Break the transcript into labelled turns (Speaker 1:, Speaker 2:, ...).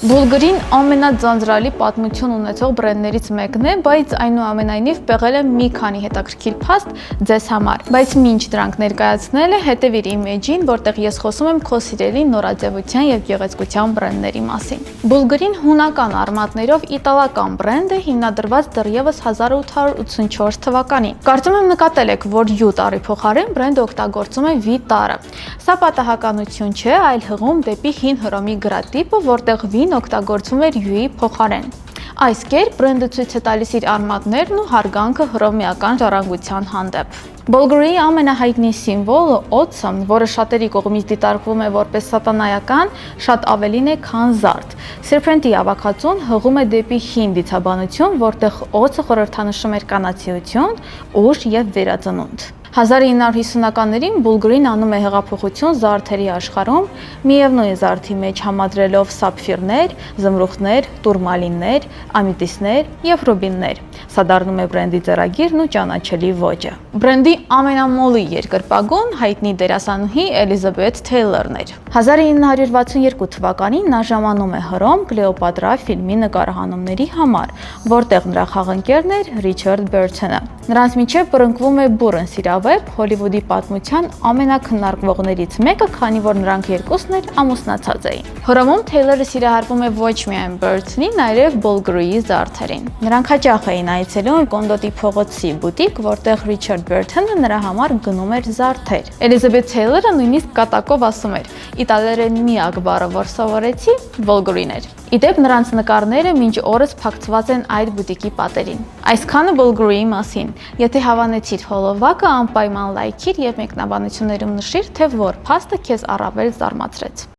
Speaker 1: Bulgari-ն ամենաձանձրալի պատմություն ունեցող բրենդներից մեկն է, բայց այնուամենայնիվ պեղել է մի քանի հետաքրքիր փաստ ձեզ համար։ Բայց մինչ դրանք ներկայացնելը, հետևիր իմ էջին, որտեղ ես խոսում եմ քո սիրելի նորաձևության եւ գեղեցկության բրենդների մասին։ Bulgari-ն հունական արմատներով իտալական բրենդ է, հիմնադրված դեռևս 1884 թվականին։ Կարծում եմ նկատել եք, որ U տարի փոխարեն բրենդը օգտագործում է V տարը։ Սա պատահականություն չէ, այլ հղում դեպի հին հռոմի գրատիպը, որտեղ V-ն օգտագործվում էր U-ի փոխարեն։ Այս կերպ բրենդը ցույց է տալիս իր արմատներն ու հարգանքը հռոմեական ժառանգության հանդեպ։ Bulgari-ի ամենահայտնի սիմվոլը օձը, որը շատերի կողմից դիտարկվում է որպես սատանայական, շատ ավելին է, քան զարդ։ Սերպենտի հավաքածուն հղում է դեպի հին դիցաբանություն, որտեղ օձը խորհրդանշում էր կանացիություն, ուժ եւ վերածնունդ։ 1950-ականներին Bulgari-ն անում է հեղափոխություն զարդերի աշխարհում, միևնույն զարդի մեջ համադրելով սափֆիրներ, զմրուխտներ, տուրմալիններ, ամետիստներ եւ ռուբիններ։ Սա դառնում է բրենդի ձեռագիրն ու ճանաչելի ոճը։ Բրենդի ամենամոլի երկրպագուն հայտնի դերասանուհի Էլիզաբեթ Թեյլորն էր։ 1962 թվականին նա ժամանում է Հռոմ Կլեոպատրա ֆիլմի նկարահանումների համար, որտեղ նրա խաղընկերն էր Ռիչարդ Բերթոնը։ Նրանց միջև բռնկվում է բուռն սիրավեպ, Հոլիվուդի պատմության ամենակննարկվողներից մեկը, քանի որ նրանք երկուսն էլ ամուսնացած էին։ Հռոմում Թեյլորը սիրահարվում է ոչ միայն Բերթոնին, այլև Bulgari-ի զարդերին։ Նրանք հաճախ էին այցելում Կոնդոտի փողոցի բուտիկ, որտեղ Ռիչարդ Բերթոնը նրա համար գնում էր զարդեր։ Էլիզաբեթ Թեյլորը նույնիսկ կատակով ասում էր. «Իտալերեն միակ բառը, որ սովորեցի, Bulgari-ն էր»։ Իդեպ նրանց նկարները մինչ օրս փակցված են այդ բուտիկի պատերին։ Այսքանը Bulgari-ի մասին։ Եթե հավանեցիր հոլովակը, անպայման լայքիր եւ մեկնաբանություններում նշիր, թե որ փաստը քեզ առավել զարմացրեց։